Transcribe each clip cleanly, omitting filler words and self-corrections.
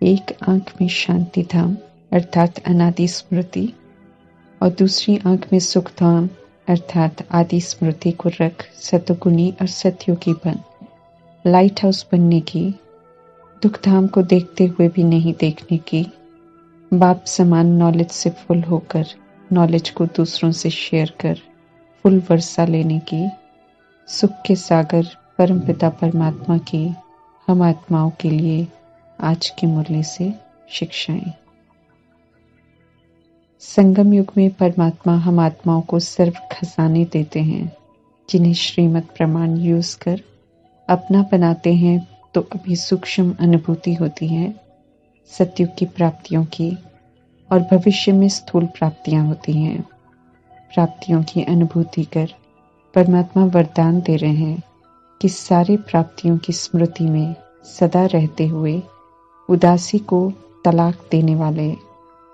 एक आंख में शांति धाम अर्थात अनादि स्मृति और दूसरी आंख में सुख धाम अर्थात आदि स्मृति को रख सतोगुणी और सतयुगी बन लाइट हाउस बनने की, दुख धाम को देखते हुए भी नहीं देखने की, बाप समान नॉलेज से फुल होकर नॉलेज को दूसरों से शेयर कर फुल वर्षा लेने की, सुख के सागर परमपिता परमात्मा की हम आत्माओं के लिए आज की मुरली से शिक्षाएं। संगम युग में परमात्मा हम आत्माओं को सर्व खजाने देते हैं, जिन्हें श्रीमत प्रमाण यूज कर अपना बनाते हैं तो अभी सूक्ष्म अनुभूति होती है सतयुग की प्राप्तियों की और भविष्य में स्थूल प्राप्तियां होती हैं। प्राप्तियों की अनुभूति कर परमात्मा वरदान दे रहे हैं कि सारे प्राप्तियों की स्मृति में सदा रहते हुए उदासी को तलाक देने वाले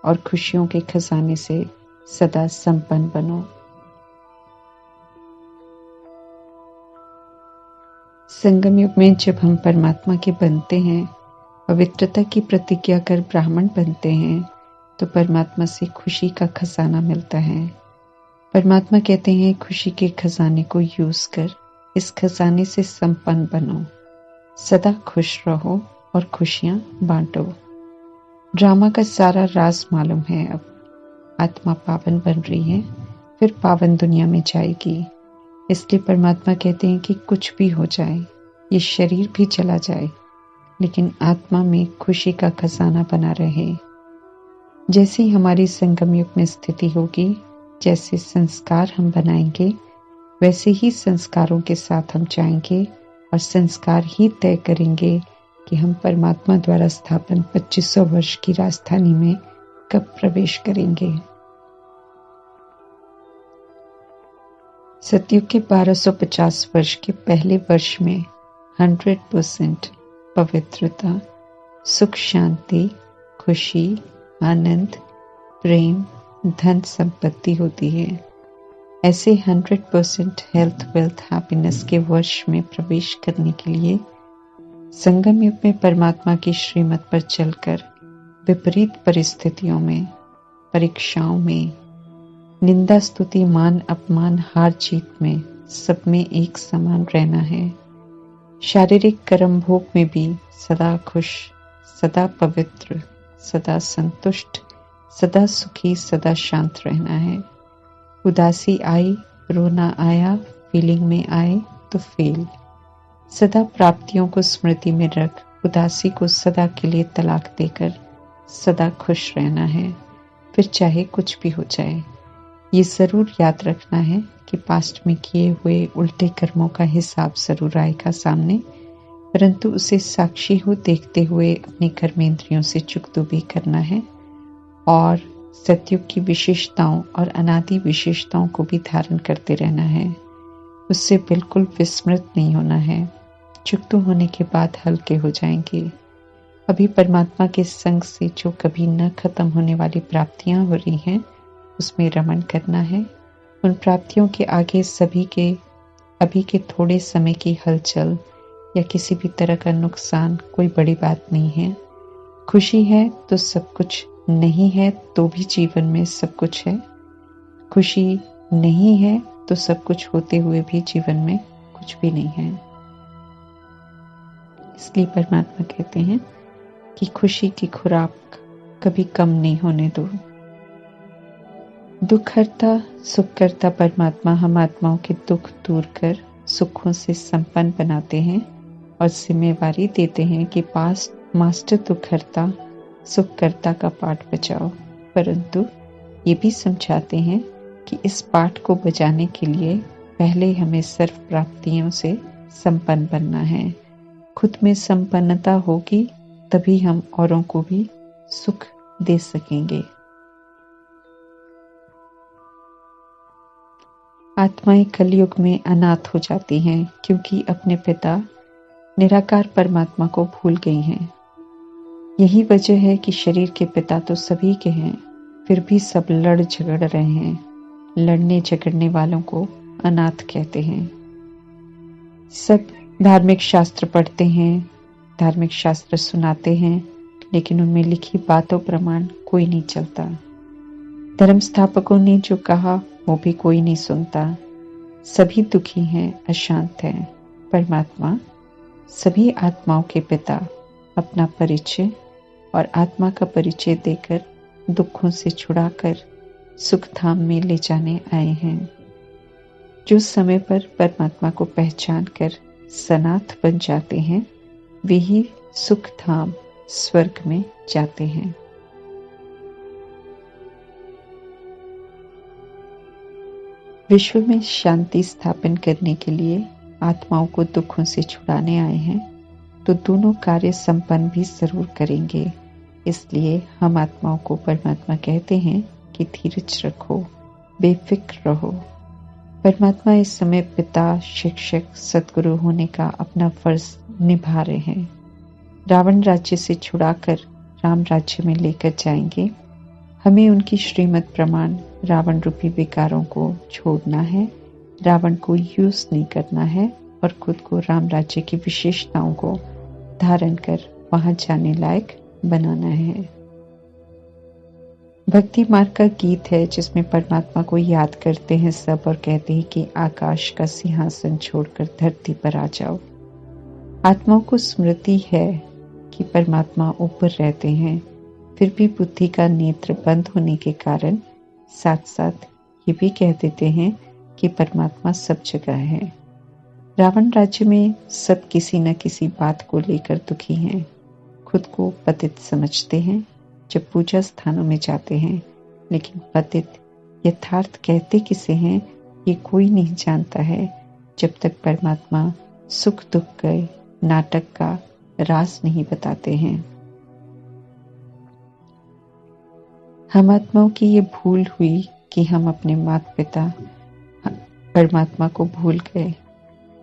और खुशियों के खजाने से सदा संपन्न बनो। संगम युग में जब हम परमात्मा के बनते हैं, पवित्रता की प्रतिज्ञा कर ब्राह्मण बनते हैं, तो परमात्मा से खुशी का खजाना मिलता है। परमात्मा कहते हैं खुशी के खजाने को यूज कर इस खजाने से संपन्न बनो, सदा खुश रहो और खुशियां बांटो। ड्रामा का सारा राज मालूम है। अब आत्मा पावन बन रही है, फिर पावन दुनिया में जाएगी। इसलिए परमात्मा कहते हैं कि कुछ भी हो जाए, ये शरीर भी चला जाए, लेकिन आत्मा में खुशी का खजाना बना रहे। जैसी हमारी संगम युग में स्थिति होगी, जैसे संस्कार हम बनाएंगे, वैसे ही संस्कारों के साथ हम जाएंगे और संस्कार ही तय करेंगे कि हम परमात्मा द्वारा स्थापन 2500 वर्ष की राजधानी में कब प्रवेश करेंगे। सतयुग के 1250 वर्ष के पहले वर्ष में 100% पवित्रता, सुख, शांति, खुशी, आनंद, प्रेम, धन संपत्ति होती है। ऐसे 100% हेल्थ, वेल्थ, हैप्पीनेस के वर्ष में प्रवेश करने के लिए संगम युग में परमात्मा की श्रीमत पर चलकर विपरीत परिस्थितियों में, परीक्षाओं में, निंदा, स्तुति, मान, अपमान, हार जीत में सब में एक समान रहना है। शारीरिक कर्म भोग में भी सदा खुश, सदा पवित्र, सदा संतुष्ट, सदा सुखी, सदा शांत रहना है। उदासी आई, रोना आया, फीलिंग में आए तो फेल। सदा प्राप्तियों को स्मृति में रख उदासी को सदा के लिए तलाक देकर सदा खुश रहना है, फिर चाहे कुछ भी हो जाए। ये जरूर याद रखना है कि पास्ट में किए हुए उल्टे कर्मों का हिसाब जरूर आएगा सामने, परंतु उसे साक्षी हो देखते हुए अपनी कर्मेंद्रियों से चुकतो भी करना है और सतयुग की विशेषताओं और अनादि विशेषताओं को भी धारण करते रहना है। उससे बिल्कुल विस्मृत नहीं होना है। चुकतो होने के बाद हल्के हो जाएंगे। अभी परमात्मा के संग से जो कभी न खत्म होने वाली प्राप्तियां हो रही हैं, उसमें रमण करना है। उन प्राप्तियों के आगे सभी के अभी के थोड़े समय की हलचल या किसी भी तरह का नुकसान कोई बड़ी बात नहीं है। खुशी है तो सब कुछ, नहीं है तो भी जीवन में सब कुछ है। खुशी नहीं है तो सब कुछ होते हुए भी जीवन में कुछ भी नहीं है। इसलिए परमात्मा कहते हैं कि खुशी की खुराक कभी कम नहीं होने दो। दुख हरता, सुख करता परमात्मा हम आत्माओं के दुख दूर कर सुखों से संपन्न बनाते हैं और जिम्मेवारी देते हैं कि मास्टर दुख हरता, सुख करता का पाठ बजाओ। परंतु ये भी समझाते हैं कि इस पाठ को बजाने के लिए पहले हमें सर्व प्राप्तियों से संपन्न बनना है। खुद में संपन्नता होगी तभी हम औरों को भी सुख दे सकेंगे। आत्माएं कलयुग में अनाथ हो जाती हैं क्योंकि अपने पिता निराकार परमात्मा को भूल गई हैं। यही वजह है कि शरीर के पिता तो सभी के हैं, फिर भी सब लड़ झगड़ रहे हैं। लड़ने झगड़ने वालों को अनाथ कहते हैं। सब धार्मिक शास्त्र पढ़ते हैं, धार्मिक शास्त्र सुनाते हैं, लेकिन उनमें लिखी बातों प्रमाण कोई नहीं चलता। धर्म स्थापकों ने जो कहा वो भी कोई नहीं सुनता। सभी दुखी हैं, अशांत हैं। परमात्मा सभी आत्माओं के पिता अपना परिचय और आत्मा का परिचय देकर दुखों से छुड़ाकर सुख धाम में ले जाने आए हैं। जो समय पर परमात्मा को पहचान कर सनाथ बन जाते हैं वे ही सुख धाम स्वर्ग में जाते हैं। विश्व में शांति स्थापन करने के लिए आत्माओं को दुखों से छुड़ाने आए हैं तो दोनों कार्य संपन्न भी जरूर करेंगे। इसलिए हम आत्माओं को परमात्मा कहते हैं कि धीरज रखो, बेफिक्र रहो। परमात्मा इस समय पिता, शिक्षक, सद्गुरु होने का अपना फर्ज निभा रहे हैं। रावण राज्य से छुड़ाकर राम राज्य में लेकर जाएंगे। हमें उनकी श्रीमत प्रमाण रावण रूपी विकारों को छोड़ना है, रावण को यूज नहीं करना है और खुद को राम राज्य की विशेषताओं को धारण कर वहां जाने लायक बनाना है। भक्ति मार्ग का गीत है जिसमें परमात्मा को याद करते हैं सब और कहते हैं कि आकाश का सिंहासन छोड़कर धरती पर आ जाओ। आत्माओं को स्मृति है कि परमात्मा ऊपर रहते हैं, फिर भी बुद्धि का नेत्र बंद होने के कारण साथ साथ ये भी कह देते हैं कि परमात्मा सब जगह है। रावण राज्य में सब किसी न किसी बात को लेकर दुखी हैं, खुद को पतित समझते हैं जब पूजा स्थानों में जाते हैं, लेकिन पतित यथार्थ कहते किसे हैं ये कोई नहीं जानता है जब तक परमात्मा सुख दुख के नाटक का राज नहीं बताते हैं। हम आत्माओं की ये भूल हुई कि हम अपने माता पिता परमात्मा को भूल गए।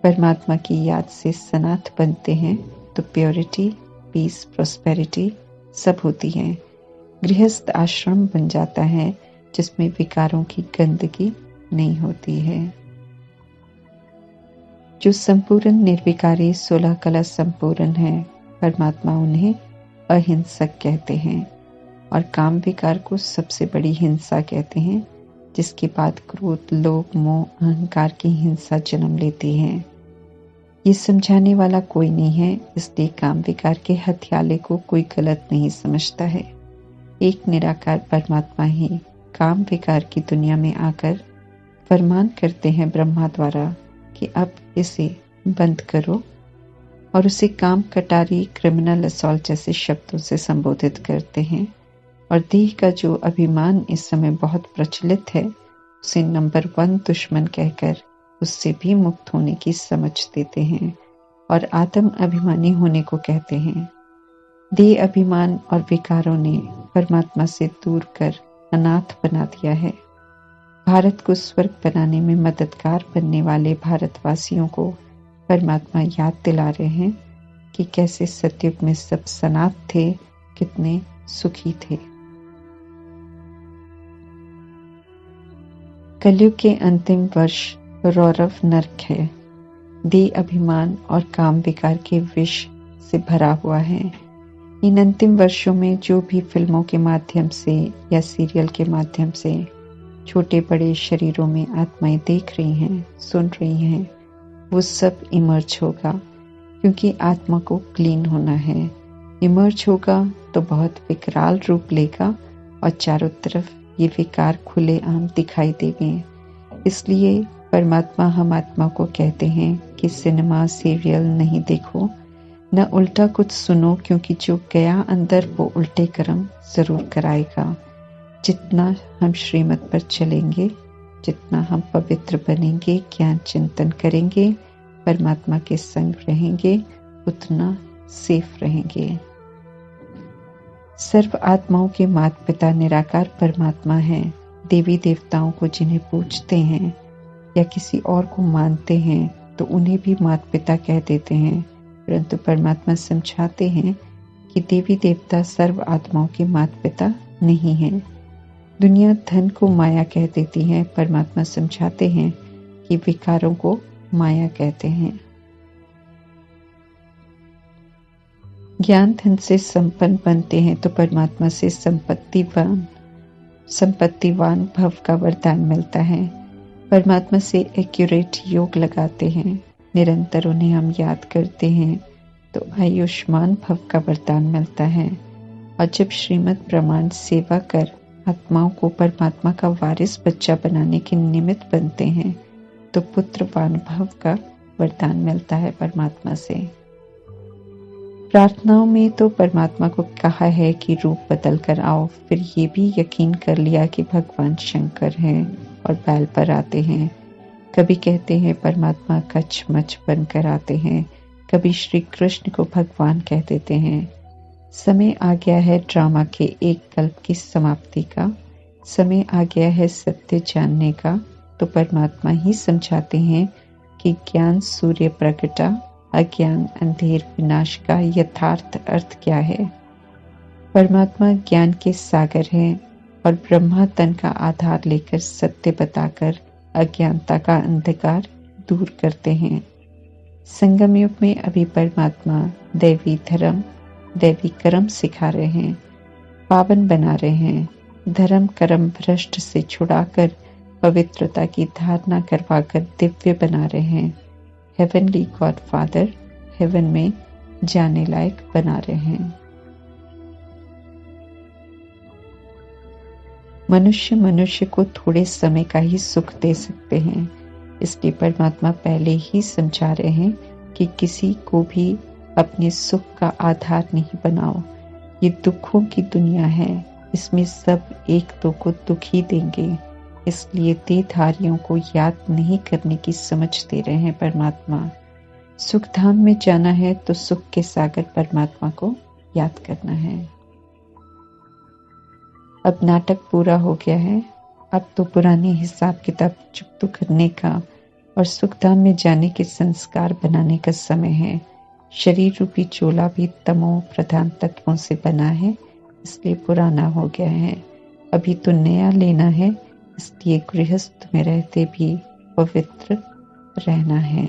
परमात्मा की याद से सनाथ बनते हैं तो प्योरिटी, पीस, प्रोस्पेरिटी सब होती है। गृहस्थ आश्रम बन जाता है जिसमें विकारों की गंदगी नहीं होती है। जो संपूर्ण निर्विकारी 16 कला संपूर्ण है, परमात्मा उन्हें अहिंसक कहते हैं और काम विकार को सबसे बड़ी हिंसा कहते हैं, जिसके बाद क्रोध, लोभ, मोह, अहंकार की हिंसा जन्म लेती है। ये समझाने वाला कोई नहीं है, इसलिए काम विकार के हथियाले को कोई गलत नहीं समझता है। एक निराकार परमात्मा ही काम विकार की दुनिया में आकर फरमान करते हैं ब्रह्मा द्वारा कि अब इसे बंद करो और उसे काम, कटारी, क्रिमिनल असॉल्ट जैसे शब्दों से संबोधित करते हैं। और देह का जो अभिमान इस समय बहुत प्रचलित है उसे नंबर 1 दुश्मन कहकर उससे भी मुक्त होने की समझ देते हैं और आत्म अभिमानी होने को कहते हैं। देह अभिमान और विकारों ने परमात्मा से दूर कर अनाथ बना दिया है। भारत को स्वर्ग बनाने में मददगार बनने वाले भारतवासियों को परमात्मा याद दिला रहे हैं कि कैसे सतयुग में सब सनाथ थे, कितने सुखी थे। कलयुग के अंतिम वर्ष रौरव नरक है। देह अभिमान और काम विकार के विष से भरा हुआ है। इन अंतिम वर्षों में जो भी फिल्मों के माध्यम से या सीरियल के माध्यम से छोटे बड़े शरीरों में आत्माएं देख रही हैं, सुन रही हैं, वो सब इमर्ज होगा, क्योंकि आत्मा को क्लीन होना है। इमर्ज होगा तो बहुत विकराल रूप लेगा और चारों तरफ ये विकार खुले आम दिखाई देंगे। इसलिए परमात्मा हम आत्मा को कहते हैं कि सिनेमा, सीरियल नहीं देखो, न उल्टा कुछ सुनो, क्योंकि जो गया अंदर वो उल्टे कर्म जरूर कराएगा। जितना हम श्रीमत पर चलेंगे, जितना हम पवित्र बनेंगे, ज्ञान चिंतन करेंगे, परमात्मा के संग रहेंगे, उतना सेफ रहेंगे। सर्व आत्माओं के माता पिता निराकार परमात्मा हैं। देवी देवताओं को जिन्हें पूजते हैं या किसी और को मानते हैं तो उन्हें भी माता पिता कह देते हैं, परंतु परमात्मा समझाते हैं कि देवी देवता सर्व आत्माओं के माता पिता नहीं हैं। दुनिया धन को माया कह देती है, परमात्मा समझाते हैं कि विकारों को माया कहते हैं। ज्ञान धन से संपन्न बनते हैं तो परमात्मा से संपत्तिवान भव का वरदान मिलता है। परमात्मा से एक्यूरेट योग लगाते हैं, निरंतर उन्हें हम याद करते हैं तो आयुष्मान भव का वरदान मिलता है। और जब श्रीमद् प्रमाण सेवा कर आत्माओं को परमात्मा का वारिस बच्चा बनाने के निमित्त बनते हैं तो पुत्रवान भव का वरदान मिलता है परमात्मा से। प्रार्थनाओं में तो परमात्मा को कहा है कि रूप बदल कर आओ, फिर ये भी यकीन कर लिया कि भगवान शंकर हैं और बैल पर आते हैं। कभी कहते हैं परमात्मा कचमच बनकर आते हैं, कभी श्री कृष्ण को भगवान कह देते हैं। समय आ गया है ड्रामा के एक कल्प की समाप्ति का, समय आ गया है सत्य जानने का, तो परमात्मा ही समझाते हैं कि ज्ञान सूर्य प्रगटा, अज्ञान अंधेर विनाश का यथार्थ अर्थ क्या है। परमात्मा ज्ञान के सागर हैं और ब्रह्मा तन का आधार लेकर सत्य बताकर अज्ञानता का अंधकार दूर करते हैं। संगम युग में अभी परमात्मा दैवी धर्म दैवी कर्म सिखा रहे हैं, पावन बना रहे हैं, धर्म कर्म भ्रष्ट से छुड़ाकर पवित्रता की धारणा करवाकर दिव्य बना रहे हैं। हेवनली गॉड फादर हेवन में जाने लायक बना रहे हैं। मनुष्य को थोड़े समय का ही सुख दे सकते हैं, इसलिए परमात्मा पहले ही समझा रहे हैं कि किसी को भी अपने सुख का आधार नहीं बनाओ। ये दुखों की दुनिया है, इसमें सब एक दो को दुख ही देंगे, इसलिए देहधारियों को याद नहीं करने की समझ दे रहे हैं परमात्मा। सुखधाम में जाना है तो सुख के सागर परमात्मा को याद करना है। अब नाटक पूरा हो गया है, अब तो पुराने हिसाब किताब चुकता करने का और सुखधाम में जाने के संस्कार बनाने का समय है। शरीर रूपी चोला भी तमो प्रधान तत्वों से बना है, इसलिए पुराना हो गया है। अभी तो नया लेना है, इसलिए गृहस्थ में रहते भी पवित्र रहना है।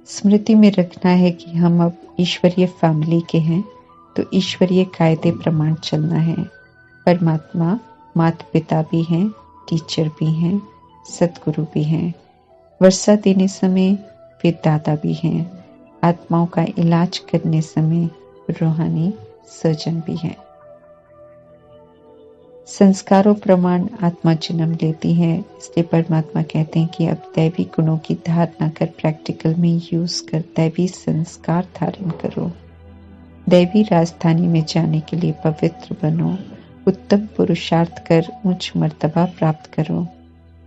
स्मृति में रखना है कि हम अब ईश्वरीय फैमिली के हैं, तो ईश्वरीय कायदे प्रमाण चलना है। परमात्मा माता पिता भी हैं, टीचर भी हैं, सदगुरु भी हैं, वर्षा देने समय वे दादा भी हैं, आत्माओं का इलाज करने समय रूहानी सर्जन भी हैं। संस्कारों प्रमाण आत्मा जन्म लेती है, इसलिए परमात्मा कहते हैं कि अब दैवी गुणों की धारणा कर प्रैक्टिकल में यूज कर दैवी संस्कार धारण करो। दैवी राजधानी में जाने के लिए पवित्र बनो, उत्तम पुरुषार्थ कर उच्च मर्तबा प्राप्त करो,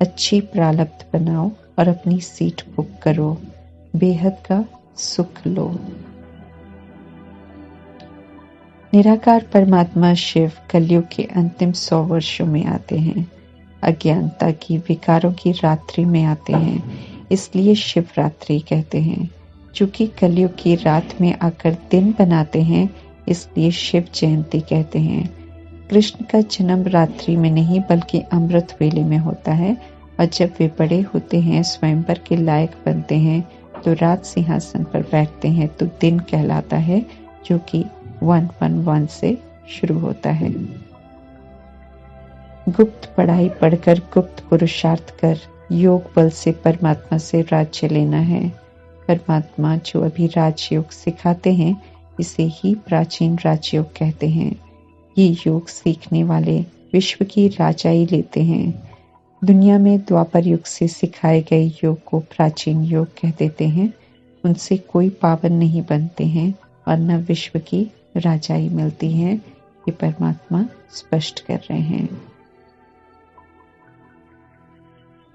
अच्छी प्रारब्ध बनाओ और अपनी सीट बुक करो, बेहद का सुख लो। निराकार परमात्मा शिव कलयुग के अंतिम 100 वर्षों में आते हैं, अज्ञानता की विकारों की रात्रि में आते हैं, इसलिए शिवरात्रि कहते हैं। चूंकि कलयुग की रात में आकर दिन बनाते हैं, इसलिए शिव जयंती कहते हैं। कृष्ण का जन्म रात्रि में नहीं बल्कि अमृत वेले में होता है, और जब वे बड़े होते हैं, स्वयंवर के लायक बनते हैं, तो राज सिंहासन पर बैठते हैं तो दिन कहलाता है, जो कि 111 से शुरू होता है। गुप्त पढ़ाई पढ़कर गुप्त पुरुषार्थ कर योग बल से परमात्मा से राज्य लेना है। परमात्मा जो अभी राजयोग सिखाते हैं, इसे ही प्राचीन राजयोग कहते हैं। ये योग सीखने वाले विश्व की राजाई लेते हैं। दुनिया में द्वापर युग से सिखाए गए योग को प्राचीन योग कह देते हैं। उनसे कोई पावन नहीं बनते हैं और न विश्व की राजाई मिलती है, ये परमात्मा स्पष्ट कर रहे हैं।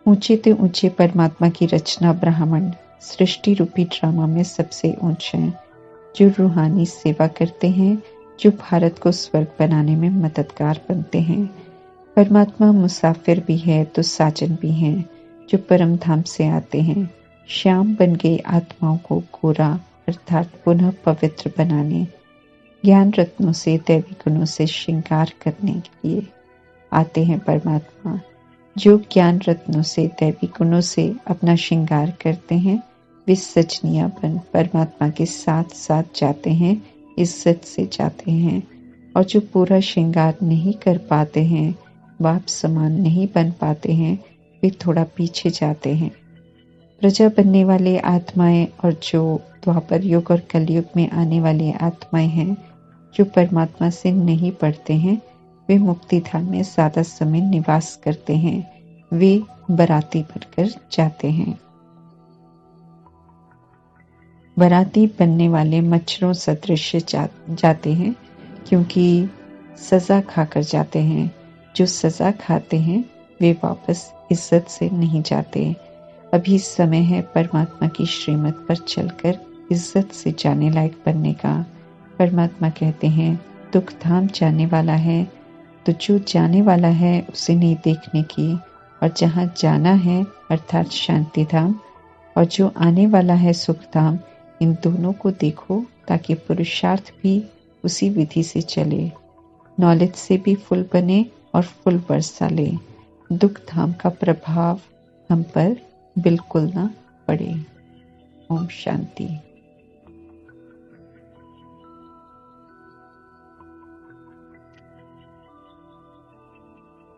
ऊंचे ते ऊंचे परमात्मा की रचना ब्राह्मण सृष्टि रूपी ड्रामा में सबसे ऊंचे हैं, जो रूहानी सेवा करते हैं, जो भारत को स्वर्ग बनाने में मददगार बनते हैं। परमात्मा मुसाफिर भी है तो साजन भी हैं, जो परम धाम से आते हैं। श्याम बन गए आत्माओं को गोरा अर्थात पुनः पवित्र बनाने, ज्ञान रत्नों से दैवी गुणों से श्रृंगार करने के लिए आते हैं परमात्मा। जो ज्ञान रत्नों से दैवी गुणों से अपना श्रृंगार करते हैं, वे सजनियापन परमात्मा के साथ साथ जाते हैं, इज्जत से जाते हैं। और जो पूरा श्रृंगार नहीं कर पाते हैं, बाप समान नहीं बन पाते हैं, वे थोड़ा पीछे जाते हैं। प्रजा बनने वाले आत्माएं और जो द्वापर युग और कलयुग में आने वाली आत्माएं हैं, जो परमात्मा से नहीं पढ़ते हैं, वे मुक्ति धाम में ज्यादा समय निवास करते हैं। वे बराती बनकर जाते हैं। बराती बनने वाले मच्छरों सदृश जाते हैं, क्योंकि सजा खाकर जाते हैं। जो सजा खाते हैं वे वापस इज्जत से नहीं जाते। अभी समय है परमात्मा की श्रीमत पर चलकर इज्जत से जाने लायक बनने का। परमात्मा कहते हैं दुख धाम जाने वाला है, तो जो जाने वाला है उसे नहीं देखने की, और जहाँ जाना है अर्थात शांति धाम, और जो आने वाला है सुख धाम, इन दोनों को देखो ताकि पुरुषार्थ भी उसी विधि से चले, नॉलेज से भी फुल बने और फुल वर्षा ले। दुख धाम का प्रभाव हम पर बिल्कुल ना पड़े। ओम शांति।